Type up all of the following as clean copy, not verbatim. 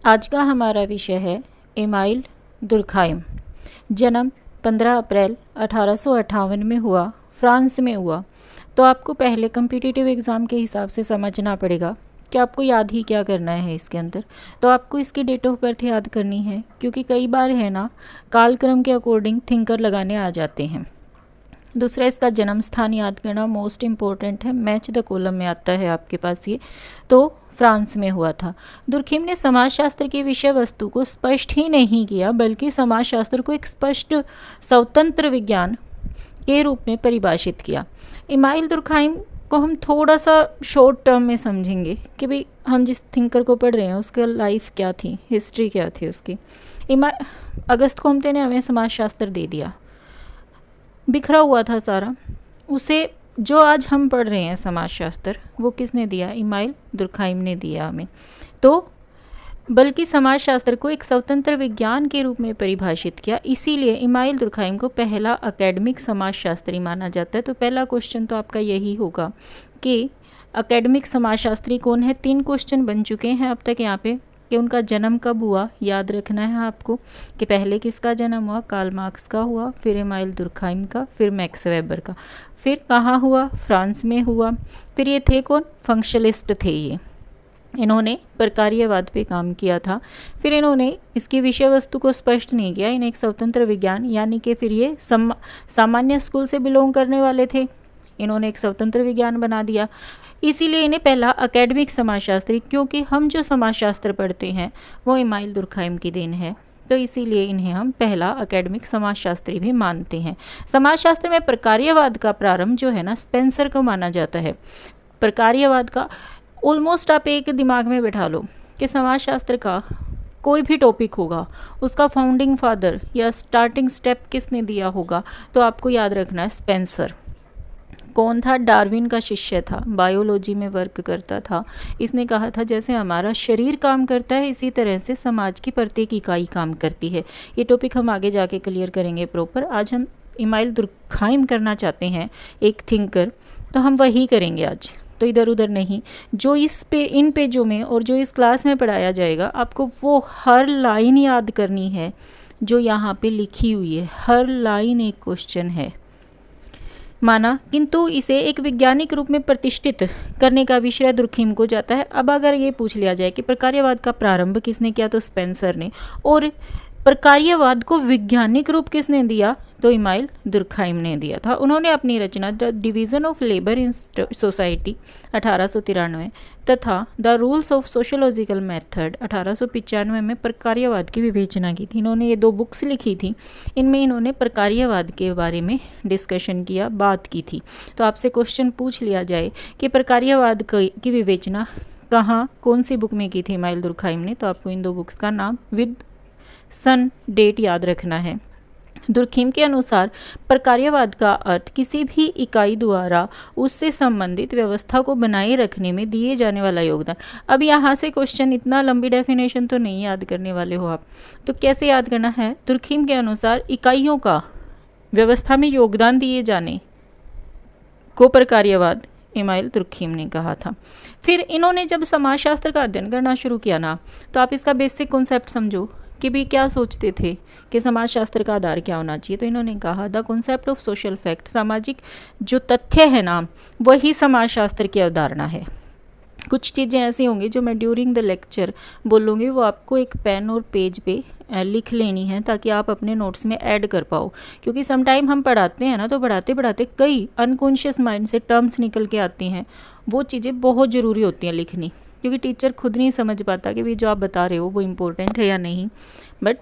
आज का हमारा विषय है एमाइल दुर्खाइम। जन्म 15 अप्रैल 1858 में हुआ, फ्रांस में हुआ। तो आपको पहले कम्पिटिटिव एग्ज़ाम के हिसाब से समझना पड़ेगा कि आपको याद ही क्या करना है इसके अंदर। तो आपको इसकी डेट ऑफ बर्थ याद करनी है, क्योंकि कई बार है ना कालक्रम के अकॉर्डिंग थिंकर लगाने आ जाते हैं। दूसरा, इसका जन्म स्थान याद करना मोस्ट इम्पोर्टेंट है, मैच द कॉलम में आता है आपके पास ये। तो फ्रांस में हुआ था। दुर्खिम ने समाजशास्त्र की विषय वस्तु को स्पष्ट ही नहीं किया, बल्कि समाजशास्त्र को एक स्पष्ट स्वतंत्र विज्ञान के रूप में परिभाषित किया। एमाइल दुर्खाइम को हम थोड़ा सा शॉर्ट टर्म में समझेंगे कि भाई हम जिस थिंकर को पढ़ रहे हैं उसका लाइफ क्या थी, हिस्ट्री क्या थी उसकी। अगस्त कोम्ते ने हमें समाजशास्त्र दे दिया, बिखरा हुआ था सारा। उसे जो आज हम पढ़ रहे हैं समाजशास्त्र, वो किसने दिया? एमाइल दुर्खाइम ने दिया हमें। तो बल्कि समाजशास्त्र को एक स्वतंत्र विज्ञान के रूप में परिभाषित किया, इसीलिए एमाइल दुर्खाइम को पहला अकेडमिक समाजशास्त्री माना जाता है। तो पहला क्वेश्चन तो आपका यही होगा कि अकेडमिक समाजशास्त्री कौन है। 3 क्वेश्चन बन चुके हैं अब तक यहाँ पे कि उनका जन्म कब हुआ, याद रखना है आपको कि पहले किसका जन्म हुआ, कार्ल मार्क्स का हुआ, फिर एमाइल दुर्खाइम का, फिर मैक्स वेबर का। फिर कहाँ हुआ? फ्रांस में हुआ। फिर ये थे कौन? फंक्शनलिस्ट थे ये। इन्होंने प्रकार्यवाद पे काम किया था। फिर इन्होंने इसकी विषय वस्तु को स्पष्ट नहीं किया, इन्हें एक स्वतंत्र विज्ञान, यानी कि फिर ये सामान्य स्कूल से बिलोंग करने वाले थे, इन्होंने एक स्वतंत्र विज्ञान बना दिया। इसीलिए इन्हें पहला अकेडमिक समाजशास्त्री, क्योंकि हम जो समाजशास्त्र पढ़ते हैं वो एमाइल दुर्खाइम की देन है, तो इसीलिए इन्हें हम पहला अकेडमिक समाजशास्त्री भी मानते हैं। समाजशास्त्र में प्रकार्यवाद का प्रारंभ जो है ना, स्पेंसर को माना जाता है। प्रकार्यवाद का ऑलमोस्ट आप एक दिमाग में बैठा लो कि समाजशास्त्र का कोई भी टॉपिक होगा, उसका फाउंडिंग फादर या स्टार्टिंग स्टेप किसने दिया होगा, तो आपको याद रखना है स्पेंसर। कौन था? डार्विन का शिष्य था, बायोलॉजी में वर्क करता था। इसने कहा था जैसे हमारा शरीर काम करता है, इसी तरह से समाज की प्रत्येक इकाई काम करती है। ये टॉपिक हम आगे जाके क्लियर करेंगे प्रॉपर। आज हम एमाइल दुर्खाइम करना चाहते हैं एक थिंकर, तो हम वही करेंगे आज, तो इधर उधर नहीं। जो इन पेजों में और जो इस क्लास में पढ़ाया जाएगा, आपको वो हर लाइन याद करनी है जो यहाँ पे लिखी हुई है। हर लाइन एक क्वेश्चन है माना, किंतु इसे एक वैज्ञानिक रूप में प्रतिष्ठित करने का भी श्रेय दुर्खिम को जाता है। अब अगर ये पूछ लिया जाए कि प्रकार्यवाद का प्रारंभ किसने किया, तो स्पेंसर ने, और प्रकार्यवाद को वैज्ञानिक रूप किसने दिया, तो एमाइल दुर्खाइम ने दिया था। उन्होंने अपनी रचना the division of labour in society 1893 तथा the rules of sociological method 1895 में प्रकार्यवाद की विवेचना की थी। इन्होंने ये 2 बुक्स लिखी थी, इनमें इन्होंने प्रकार्यवाद के बारे में डिस्कशन किया, बात की थी। तो आपसे क्वेश्चन पूछ लिया जाए कि प्रकार्यवाद की विवेचना कहाँ, कौन सी बुक में की थी एमाइल दुर्खाइम ने, तो आपको इन 2 बुक्स का नाम विद सन डेट याद रखना है। दुर्खिम के अनुसार प्रकार्यवाद का अर्थ किसी भी इकाई द्वारा उससे संबंधित व्यवस्था को बनाए रखने में दिए जाने वाला योगदान। अब यहाँ से क्वेश्चन, इतना लंबी डेफिनेशन तो नहीं याद करने वाले हो आप, तो कैसे याद करना है? दुर्खिम के अनुसार इकाइयों का व्यवस्था में योगदान दिए जाने को प्रकार्यवाद एमाइल दुर्खिम ने कहा था। फिर इन्होंने जब समाजशास्त्र का अध्ययन करना शुरू किया ना, तो आप इसका बेसिक कॉन्सेप्ट समझो कि भी क्या सोचते थे कि समाजशास्त्र का आधार क्या होना चाहिए। तो इन्होंने कहा the concept of social fact, सामाजिक जो तथ्य है ना, वही समाजशास्त्र की अवधारणा है। कुछ चीज़ें ऐसी होंगी जो मैं ड्यूरिंग द लेक्चर बोलूँगी, वो आपको एक पेन और पेज पे लिख लेनी है ताकि आप अपने नोट्स में ऐड कर पाओ। क्योंकि समटाइम हम पढ़ाते हैं ना, तो पढ़ाते पढ़ाते कई अनकॉन्शियस माइंड से टर्म्स निकल के आती हैं, वो चीज़ें बहुत ज़रूरी होती हैं लिखनी, क्योंकि टीचर खुद नहीं समझ पाता कि भाई जो आप बता रहे हो वो इम्पोर्टेंट है या नहीं, बट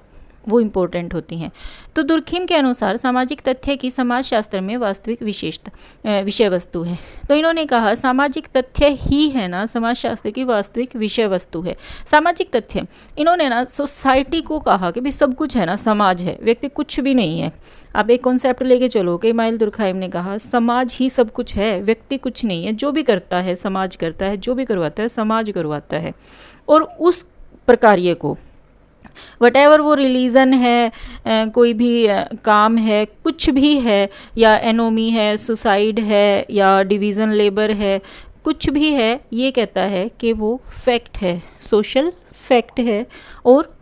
वो इम्पोर्टेंट होती हैं। तो दुर्खिम के अनुसार सामाजिक तथ्य की समाजशास्त्र में वास्तविक विषय वस्तु है। तो इन्होंने कहा सामाजिक तथ्य ही है ना समाजशास्त्र की वास्तविक विषय वस्तु है। सामाजिक तथ्य, इन्होंने ना सोसाइटी को कहा कि भाई सब कुछ है ना, समाज है, व्यक्ति कुछ भी नहीं है। आप एक कॉन्सेप्ट लेके चलो कि एमाइल दुर्खाइम ने कहा समाज ही सब कुछ है, व्यक्ति कुछ नहीं है, जो भी करता है समाज करता है, जो भी करवाता है समाज करवाता है। और उस प्रकार्य को वटेवर वो रिलीजन है, कोई भी काम है, कुछ भी है, या एनोमी है, सुसाइड है, या डिवीज़न लेबर है, कुछ भी है ये कहता है कि वो फैक्ट है, सोशल फैक्ट है, और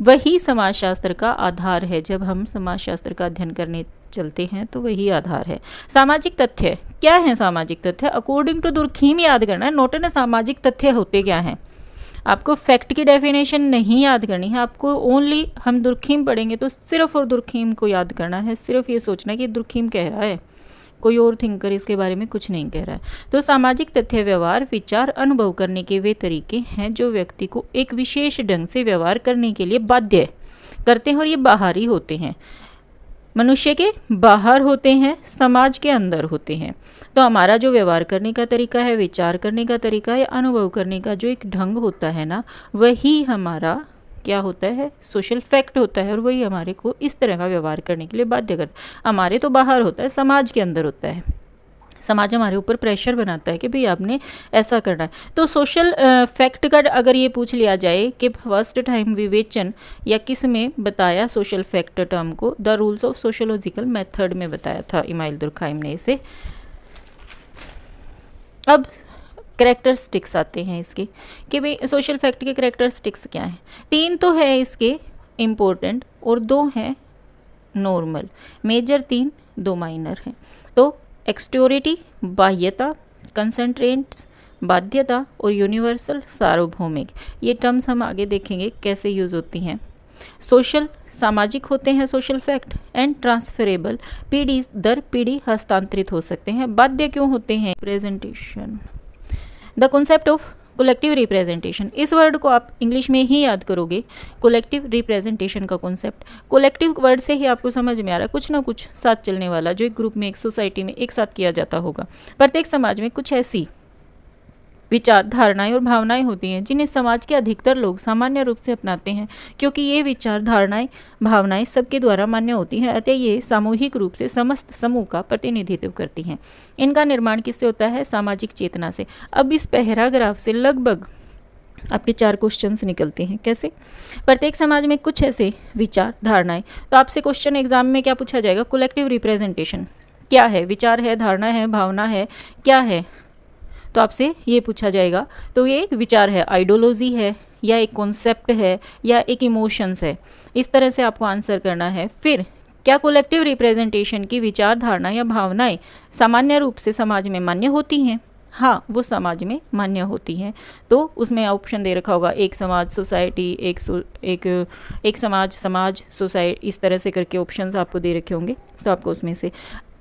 वही समाजशास्त्र का आधार है। जब हम समाजशास्त्र का अध्ययन करने चलते हैं तो वही आधार है। सामाजिक तथ्य क्या है? सामाजिक तथ्य अकॉर्डिंग टू दुर्खीम याद करना है। नोट ना, सामाजिक तथ्य होते क्या हैं। आपको फैक्ट की डेफिनेशन नहीं याद करनी है, आपको ओनली हम दुर्खीम पढ़ेंगे तो सिर्फ और दुर्खीम को याद करना है। सिर्फ ये सोचना है कि दुर्खीम कह रहा है, कोई और थिंकर इसके बारे में कुछ नहीं कह रहा है। तो सामाजिक तथ्य व्यवहार, विचार, अनुभव करने के वे तरीके हैं जो व्यक्ति को एक विशेष ढंग से व्यवहार करने के लिए बाध्य करते हैं, और ये बाहरी होते हैं, मनुष्य के बाहर होते हैं, समाज के अंदर होते हैं। तो हमारा जो व्यवहार करने का तरीका है, विचार करने का तरीका या अनुभव करने का जो एक ढंग होता है ना, वही हमारा क्या होता है? सोशल फैक्ट होता है, और वही हमारे को इस तरह का व्यवहार करने के लिए बाध्य करता है। हमारे तो बाहर होता है, समाज के अंदर होता है। समाज हमारे ऊपर प्रेशर बनाता है कि भाई आपने ऐसा करना है। तो सोशल फैक्ट का अगर ये पूछ लिया जाए कि फर्स्ट टाइम विवेचन या किस में बताया सोशल फैक्ट टर्म को, the rules of sociological method में बताया था इमाइल दुर्खाइम ने इसे। अब कैरेक्टरिस्टिक्स आते हैं इसके कि भाई सोशल फैक्ट के कैरेक्टरिस्टिक्स क्या हैं। 3 तो है इसके इम्पोर्टेंट और 2 हैं नॉर्मल। मेजर 3, 2 माइनर हैं। तो एक्सटोरिटी बाह्यता, कंसंट्रेंट्स बाध्यता, और यूनिवर्सल सार्वभौमिक, ये टर्म्स हम आगे देखेंगे कैसे यूज होती हैं। सोशल सामाजिक होते हैं सोशल फैक्ट, एंड ट्रांसफरेबल पीढ़ी दर पीढ़ी हस्तांतरित हो सकते हैं। बाध्य क्यों होते हैं? Presentation, the concept of collective representation, इस वर्ड को आप इंग्लिश में ही याद करोगे। कोलेक्टिव रिप्रेजेंटेशन का कॉन्सेप्ट, कोलेक्टिव वर्ड से ही आपको समझ में आ रहा है कुछ ना कुछ साथ चलने वाला, जो एक ग्रुप में, एक सोसाइटी में एक साथ किया जाता होगा। प्रत्येक समाज में कुछ ऐसी विचार, धारणाएं और भावनाएं होती हैं जिन्हें समाज के अधिकतर लोग सामान्य रूप से अपनाते हैं, क्योंकि ये विचार, धारणाएं, भावनाएं सबके द्वारा मान्य होती हैं, अतः ये सामूहिक रूप से समस्त समूह का प्रतिनिधित्व करती हैं। इनका निर्माण किससे होता है? सामाजिक चेतना से। अब इस पैराग्राफ से लगभग आपके 4 क्वेश्चंस निकलते हैं। कैसे? प्रत्येक समाज में कुछ ऐसे विचार, धारणाएं, तो आपसे क्वेश्चन एग्जाम में क्या पूछा जाएगा? कलेक्टिव रिप्रेजेंटेशन क्या है? विचार है, धारणा है, भावना है, क्या है? तो आपसे ये पूछा जाएगा। तो ये एक विचार है, आइडियोलॉजी है, या एक कॉन्सेप्ट है, या एक इमोशंस है। इस तरह से आपको आंसर करना है। फिर क्या कलेक्टिव रिप्रेजेंटेशन की विचार, धारणा या भावनाएं सामान्य रूप से समाज में मान्य होती हैं? हाँ, वो समाज में मान्य होती हैं। तो उसमें ऑप्शन दे रखा होगा, एक समाज, सोसाइटी, एक समाज, सोसाइटी, इस तरह से करके ऑप्शंस आपको दे रखे होंगे। तो आपको उसमें से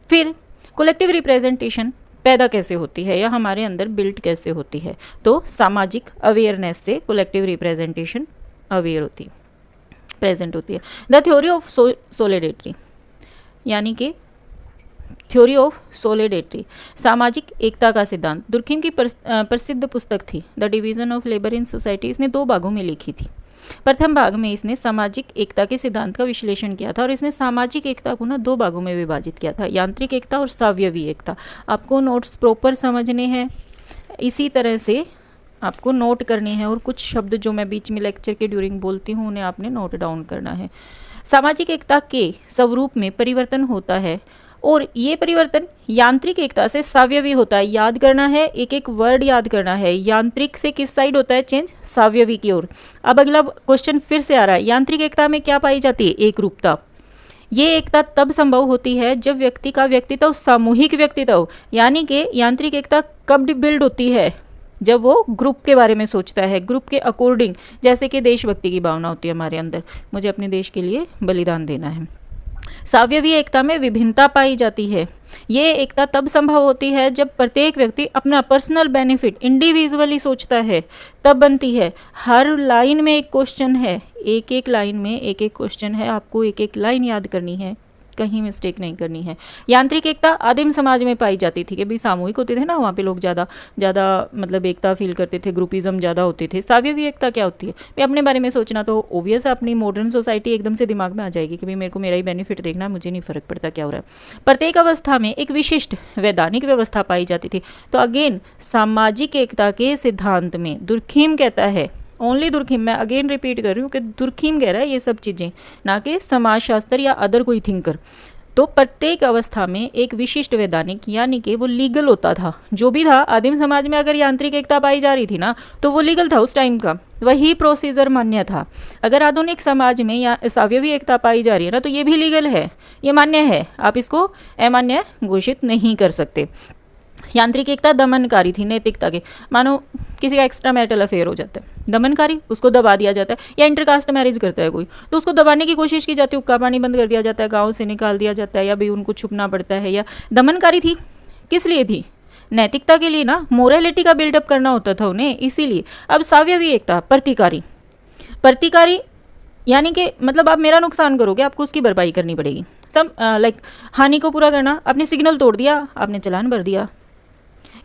फिर कलेक्टिव रिप्रेजेंटेशन पैदा कैसे होती है या हमारे अंदर बिल्ट कैसे होती है? तो सामाजिक अवेयरनेस से कलेक्टिव रिप्रेजेंटेशन अवेयर होती है, प्रेजेंट होती है। द थ्योरी ऑफ सोलिडेरिटी, यानी कि थ्योरी ऑफ सोलिडेरिटी, सामाजिक एकता का सिद्धांत, दुर्खीम की प्रसिद्ध पुस्तक थी the division of labour in society. इसने 2 भागों में लिखी थी। प्रथम भाग में इसने सामाजिक एकता के सिद्धांत का विश्लेषण किया था, और इसने सामाजिक एकता को ना 2 भागों में विभाजित किया था, यांत्रिक एकता और सावयवी एकता। आपको नोट्स प्रॉपर समझने हैं, इसी तरह से आपको नोट करने हैं, और कुछ शब्द जो मैं बीच में लेक्चर के ड्यूरिंग बोलती हूँ उन्हें आपने नोट डाउन करना है। सामाजिक एकता के स्वरूप में परिवर्तन होता है, और ये परिवर्तन यांत्रिक एकता से सावयवी होता है। याद करना है, एक एक वर्ड याद करना है। यांत्रिक से किस साइड होता है चेंज? सावयवी की ओर। अब अगला क्वेश्चन फिर से आ रहा है, यांत्रिक एकता में क्या पाई जाती है? एक रूपता। ये एकता तब संभव होती है जब व्यक्ति का व्यक्तित्व सामूहिक व्यक्तित्व, यानी कि यांत्रिक एकता कब बिल्ड होती है? जब वो ग्रुप के बारे में सोचता है, ग्रुप के अकॉर्डिंग। जैसे कि देशभक्ति की भावना होती है हमारे अंदर, मुझे अपने देश के लिए बलिदान देना है। सावयवी एकता में विभिन्नता पाई जाती है। ये एकता तब संभव होती है जब प्रत्येक व्यक्ति अपना पर्सनल बेनिफिट इंडिविजुअली सोचता है, तब बनती है। हर लाइन में एक क्वेश्चन है, एक एक लाइन में एक एक क्वेश्चन है, आपको एक एक लाइन याद करनी है, कहीं मिस्टेक नहीं करनी है। यांत्रिक एकता आदिम समाज में पाई जाती थी कि भाई सामूहिक होते थे ना, वहाँ पे लोग ज़्यादा मतलब एकता फील करते थे, ग्रुपिज्म ज़्यादा होते थे। सावयवी एकता क्या होती है? भाई अपने बारे में सोचना, तो ओबियस अपनी मॉडर्न सोसाइटी एकदम से दिमाग में आ जाएगी कि भाई मेरे को मेरा ही बेनिफिट देखना है, मुझे नहीं फर्क पड़ता क्या हो रहा है। प्रत्येक अवस्था में एक विशिष्ट वैधानिक व्यवस्था पाई जाती थी। तो अगेन सामाजिक एकता के सिद्धांत में दुर्खीम कहता है, ओनली दुर्खीम, मैं अगेन रिपीट कर रही हूँ कि दुर्खीम कह रहा है ये सब चीज़ें, ना कि समाजशास्त्र या अदर कोई थिंकर। तो प्रत्येक अवस्था में एक विशिष्ट वैधानिक यानी कि वो लीगल होता था। जो भी था आदिम समाज में, अगर यांत्रिक एकता पाई जा रही थी ना तो वो लीगल था उस टाइम का, वही प्रोसीजर मान्य था। अगर आधुनिक समाज में या सावयवी एकता पाई जा रही है ना तो ये भी लीगल है, ये मान्य है, आप इसको अमान्य घोषित नहीं कर सकते। यांत्रिक एकता दमनकारी थी नैतिकता के। मानो किसी का एक्स्ट्रा मैरिटल अफेयर हो जाता है, दमनकारी, उसको दबा दिया जाता है। या इंटरकास्ट मैरिज करता है कोई तो उसको दबाने की कोशिश की जाती है, हुक्का पानी बंद कर दिया जाता है, गाँव से निकाल दिया जाता है, या भी उनको छुपना पड़ता है। या दमनकारी थी, किस लिए थी? नैतिकता के लिए ना, मोरालिटी का बिल्डअप करना होता था उन्हें, इसीलिए। अब सावयवी एकता प्रतिकारी, प्रतिकारी यानी कि मतलब आप मेरा नुकसान करोगे, आपको उसकी भरपाई करनी पड़ेगी। सब लाइक हानि को पूरा करना। आपने सिग्नल तोड़ दिया, आपने चालान भर दिया,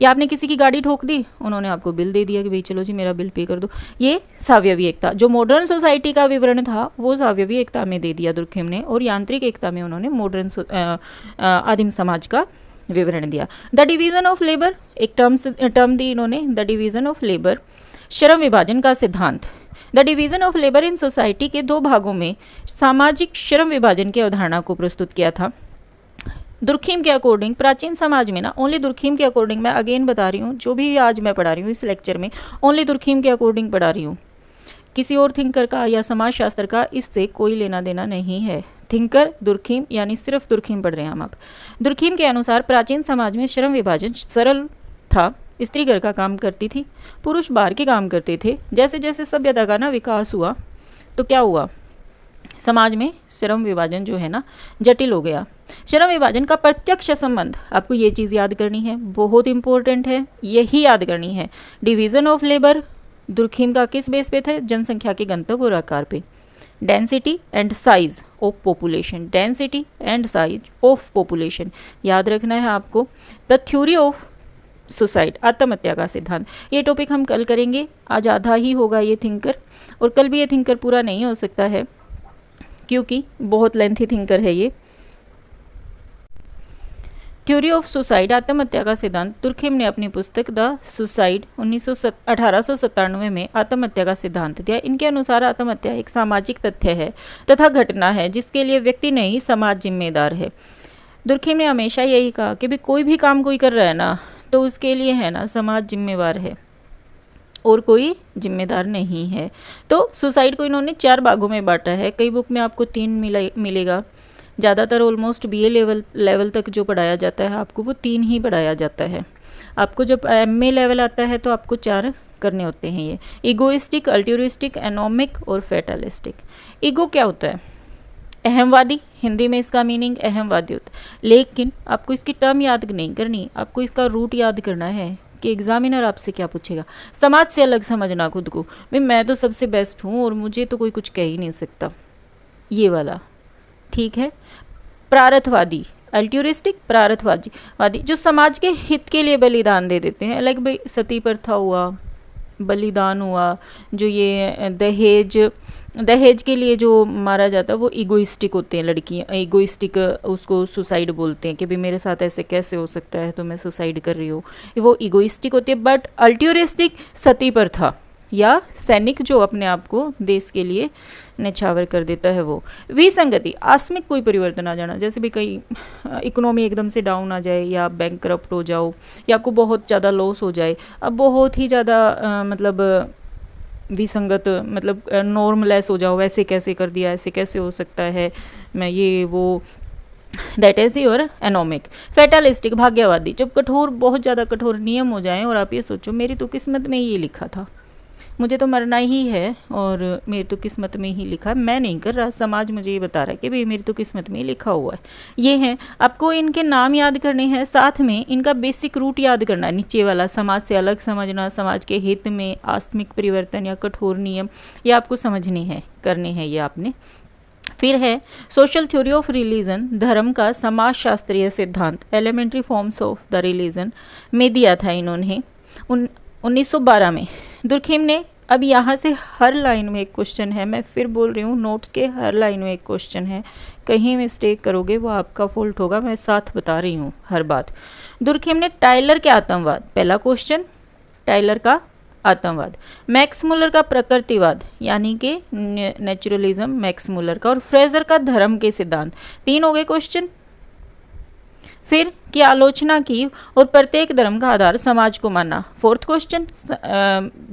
या आपने किसी की गाड़ी ठोक दी, उन्होंने आपको बिल दे दिया कि भाई चलो जी मेरा बिल पे कर दो। ये सावयवी एकता, जो मॉडर्न सोसाइटी का विवरण था वो सावयवी एकता में दे दिया दुर्खिम ने, और यांत्रिक एकता में उन्होंने मॉडर्न आदिम समाज का विवरण दिया। द डिवीज़न ऑफ लेबर, एक टर्म दी इन्होंने, द डिवीज़न ऑफ लेबर, श्रम विभाजन का सिद्धांत। The division of labour in society के 2 भागों में सामाजिक श्रम विभाजन की अवधारणा को प्रस्तुत किया था। दुर्खिम के अकॉर्डिंग प्राचीन समाज में ना, ओनली दुर्खिम के अकॉर्डिंग, मैं अगेन बता रही हूँ, जो भी आज मैं पढ़ा रही हूँ इस लेक्चर में ओनली दुर्खिम के अकॉर्डिंग पढ़ा रही हूँ, किसी और थिंकर का या समाजशास्त्र का इससे कोई लेना देना नहीं है। थिंकर दुर्खिम यानी सिर्फ दुर्खिम पढ़ रहे हैं हम अब। दुर्खिम के अनुसार प्राचीन समाज में श्रम विभाजन सरल था। स्त्री घर का काम करती थी, पुरुष बाहर के काम करते थे। जैसे जैसे सभ्यता का ना विकास हुआ तो क्या हुआ, समाज में श्रम विभाजन जो है ना जटिल हो गया। श्रम विभाजन का प्रत्यक्ष संबंध, आपको ये चीज़ याद करनी है, बहुत इंपॉर्टेंट है, यही याद करनी है। डिवीज़न ऑफ लेबर दुर्खिम का किस बेस पे था? जनसंख्या के घनत्व और आकार पे। Density and size of population, density and size of population याद रखना है आपको। द थ्योरी ऑफ सुसाइड, आत्महत्या का सिद्धांत, ये टॉपिक हम कल करेंगे, आज आधा ही होगा ये थिंकर, और कल भी ये थिंकर पूरा नहीं हो सकता है क्योंकि बहुत लेंथी थिंकर है ये। थ्योरी ऑफ सुसाइड, आत्महत्या का सिद्धांत, दुर्खिम ने अपनी पुस्तक द सुसाइड 1897 में आत्महत्या का सिद्धांत दिया। इनके अनुसार आत्महत्या एक सामाजिक तथ्य है तथा घटना है जिसके लिए व्यक्ति नहीं समाज जिम्मेदार है। दुर्खिम ने हमेशा यही कहा कि भी कोई भी काम कोई कर रहा है ना तो उसके लिए है ना समाज जिम्मेवार है और कोई जिम्मेदार नहीं है। तो सुसाइड को इन्होंने 4 भागों में बांटा है। कई बुक में आपको 3 मिलेगा, ज़्यादातर ऑलमोस्ट BA लेवल तक जो पढ़ाया जाता है आपको वो 3 ही पढ़ाया जाता है। आपको जब MA लेवल आता है तो आपको 4 करने होते हैं ये, ईगोइस्टिक, अल्ट्यूरिस्टिक, एनोमिक और फैटलिस्टिक। ईगो क्या होता है? अहमवादी, हिंदी में इसका मीनिंग अहमवादी होता है, लेकिन आपको इसकी टर्म याद नहीं करनी, आपको इसका रूट याद करना है कि एग्जामिनर आपसे क्या पूछेगा। समाज से अलग समझना खुद को, भाई मैं तो सबसे बेस्ट हूँ और मुझे तो कोई कुछ कह ही नहीं सकता, ये वाला, ठीक है। प्रारथवादी, अल्ट्यूरिस्टिक, प्रारथवादी जो समाज के हित के लिए बलिदान दे देते हैं, लाइक भाई सती प्रथा हुआ, बलिदान हुआ, जो ये दहेज के लिए जो मारा जाता है वो ईगोइस्टिक होते हैं लड़कियाँ, ईगोइस्टिक उसको सुसाइड बोलते हैं कि भाई मेरे साथ ऐसे कैसे हो सकता है तो मैं सुसाइड कर रही हूँ, वो ईगोइस्टिक होती है। बट अल्ट्यूरिस्टिक सती प्रथा या सैनिक जो अपने आप को देश के लिए निछावर कर देता है वो। विसंगति, आकस्मिक कोई परिवर्तन आ जाना, जैसे भी कहीं इकोनॉमी एकदम से डाउन आ जाए या बैंक करप्ट हो जाओ या आपको बहुत ज़्यादा लॉस हो जाए, अब बहुत ही ज़्यादा मतलब विसंगत, मतलब नॉर्मलेस हो जाओ, ऐसे कैसे कर दिया, ऐसे कैसे हो सकता है, मैं ये वो, that is your anomic. Fatalistic, भाग्यवादी, जब कठोर, बहुत ज़्यादा कठोर नियम हो जाएं और आप ये सोचो मेरी तो किस्मत में ये लिखा था, मुझे तो मरना ही है और मेरी तो किस्मत में ही लिखा है, मैं नहीं कर रहा, समाज मुझे ये बता रहा है कि भाई मेरी तो किस्मत में ही लिखा हुआ है। ये हैं, आपको इनके नाम याद करने हैं, साथ में इनका बेसिक रूट याद करना है। नीचे वाला समाज से अलग समझना, समाज के हित में आकस्मिक परिवर्तन या कठोर नियम, ये आपको समझने हैं, करने हैं ये आपने। फिर है सोशल थ्योरी ऑफ रिलीजन, धर्म का समाजशास्त्रीय सिद्धांत, elementary forms of the religion में दिया था इन्होंने 1912 में। दुर्खिम ने, अब यहाँ से हर लाइन में एक क्वेश्चन है, मैं फिर बोल रही हूँ नोट्स के हर लाइन में एक क्वेश्चन है, कहीं मिस्टेक करोगे वो आपका फॉल्ट होगा, मैं साथ बता रही हूँ हर बात। दुर्खिम ने टाइलर के आतंकवाद, पहला क्वेश्चन टाइलर का आतंकवाद, मैक्स मुलर का प्रकृतिवाद यानी कि नेचुरलिज्म मैक्स मुलर का, और फ्रेजर का धर्म के सिद्धांत, 3 हो गए क्वेश्चन। फिर की आलोचना की और प्रत्येक धर्म का आधार समाज को माना। फोर्थ क्वेश्चन,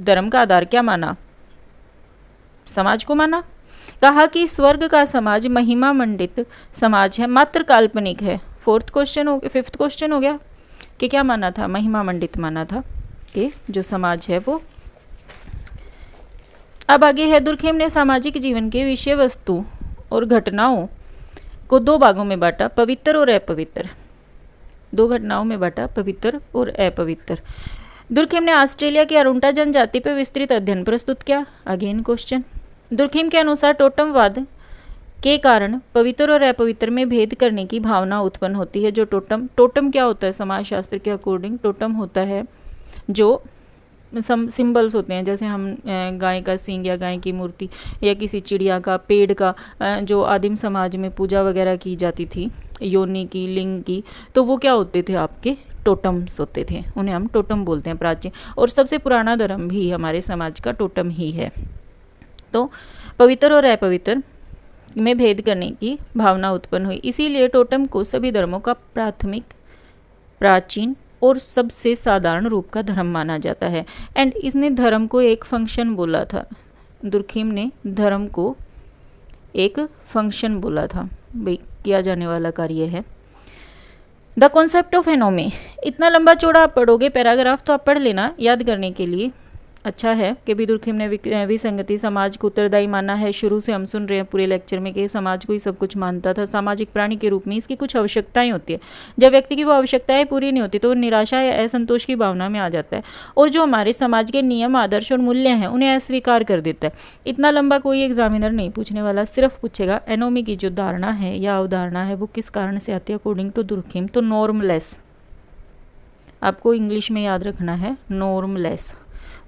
धर्म का आधार क्या माना? समाज को माना। कहा कि स्वर्ग का समाज महिमा मंडित समाज है, मात्र काल्पनिक है। फोर्थ क्वेश्चन हो, फिफ्थ क्वेश्चन हो गया कि क्या माना था? महिमा मंडित माना था कि जो समाज है वो। अब आगे है, दुर्खेम ने सामाजिक जीवन के विषय वस्तु और घटनाओं को दो भागों में बांटा, पवित्र और अपवित्र। दो घटनाओं में बांटा, पवित्र और अपवित्र। दुर्खेम ने ऑस्ट्रेलिया की अरुंटा जनजाति पर विस्तृत अध्ययन प्रस्तुत किया। Again question. दुर्खेम के अनुसार टोटमवाद के कारण पवित्र और अपवित्र में भेद करने की भावना उत्पन्न होती है। जो टोटम क्या होता है समाजशास्त्र के अकॉर्डिंग? टोटम होता है जो सिंबल्स होते हैं, जैसे हम गाय का सींग या गाय की मूर्ति या किसी चिड़िया का, पेड़ का, जो आदिम समाज में पूजा वगैरह की जाती थी, योनि की, लिंग की, तो वो क्या होते थे? आपके टोटम्स होते थे, उन्हें हम टोटम बोलते हैं प्राचीन। और सबसे पुराना धर्म भी हमारे समाज का टोटम ही है। तो पवित्र और अपवित्र में भेद करने की भावना उत्पन्न हुई, इसीलिए टोटम को सभी धर्मों का प्राथमिक, प्राचीन और सबसे साधारण रूप का धर्म माना जाता है। एंड इसने धर्म को एक फंक्शन बोला था। दुर्खेम ने धर्म को एक फंक्शन बोला था, भाई किया जाने वाला कार्य है। द कॉन्सेप्ट ऑफ एनोमी, इतना लंबा चौड़ा आप पढ़ोगे पैराग्राफ, तो आप पढ़ लेना याद करने के लिए। अच्छा है कि भी दुर्खेम ने विसंगति समाज को उत्तरदायी माना है। शुरू से हम सुन रहे हैं पूरे लेक्चर में कि समाज को ही सब कुछ मानता था। सामाजिक प्राणी के रूप में इसकी कुछ आवश्यकताएं होती है। जब व्यक्ति की वो आवश्यकताएं पूरी नहीं होती तो वो निराशा या असंतोष की भावना में आ जाता है और जो हमारे समाज के नियम, आदर्श और मूल्य हैं उन्हें अस्वीकार कर देता है। इतना लंबा कोई एग्जामिनर नहीं पूछने वाला, सिर्फ पूछेगा एनोमी की जो धारणा है या अवधारणा है वो किस कारण से आती है अकॉर्डिंग टू दुर्खेम। तो नॉर्मलेस, आपको इंग्लिश में याद रखना है, नॉर्मलेस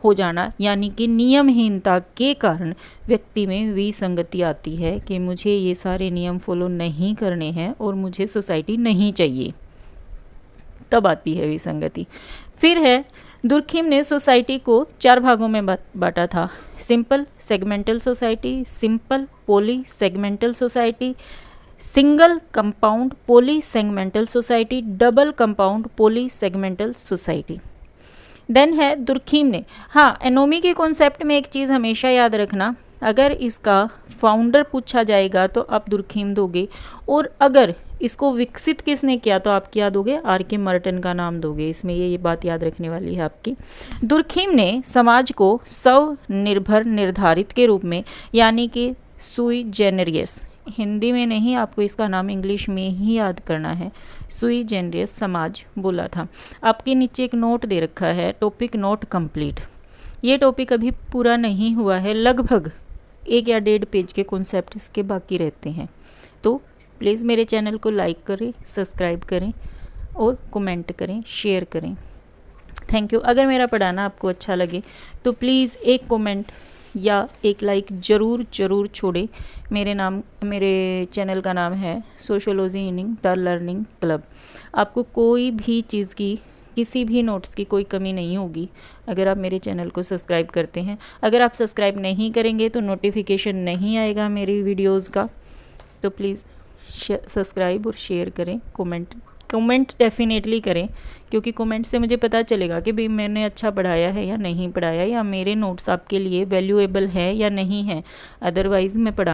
हो जाना, यानी कि नियमहीनता के कारण व्यक्ति में विसंगति आती है कि मुझे ये सारे नियम फॉलो नहीं करने हैं और मुझे सोसाइटी नहीं चाहिए, तब आती है विसंगति। फिर है, दुर्खेम ने सोसाइटी को चार भागों में बांटा था। Simple segmental society, simple poly segmental society, single compound poly segmental society, double compound poly segmental society. Then है दुर्खेम ने, हाँ, एनोमी के कॉन्सेप्ट में एक चीज़ हमेशा याद रखना, अगर इसका फाउंडर पूछा जाएगा तो आप दुर्खेम दोगे, और अगर इसको विकसित किसने किया तो आप क्या दोगे? आर.के. मर्टन का नाम दोगे। इसमें ये बात याद रखने वाली है आपकी। दुर्खेम ने समाज को स्वनिर्भर निर्धारित के रूप में, यानी कि सुई जेनेरियस, हिंदी में नहीं, आपको इसका नाम इंग्लिश में ही याद करना है, सुई जेनरियस समाज बोला था। आपके नीचे एक नोट दे रखा है, टॉपिक नोट कंप्लीट। ये टॉपिक अभी पूरा नहीं हुआ है, लगभग 1 या 1.5 पेज के कॉन्सेप्ट इसके बाकी रहते हैं। तो प्लीज़ मेरे चैनल को लाइक करें, सब्सक्राइब करें और कमेंट करें, शेयर करें। Thank you. अगर मेरा पढ़ाना आपको अच्छा लगे तो प्लीज़ एक कमेंट या एक लाइक ज़रूर छोड़े। मेरे चैनल का नाम है sociology in the learning club. आपको कोई भी चीज़ की, किसी भी नोट्स की कोई कमी नहीं होगी अगर आप मेरे चैनल को सब्सक्राइब करते हैं। अगर आप सब्सक्राइब नहीं करेंगे तो नोटिफिकेशन नहीं आएगा मेरी वीडियोज़ का। तो प्लीज़ सब्सक्राइब और शेयर करें, कमेंट डेफिनेटली करें, क्योंकि कमेंट से मुझे पता चलेगा कि भाई मैंने अच्छा पढ़ाया है या नहीं पढ़ाया, या मेरे नोट्स आपके लिए वैल्यूएबल है या नहीं है। अदरवाइज़ मैं पढ़ा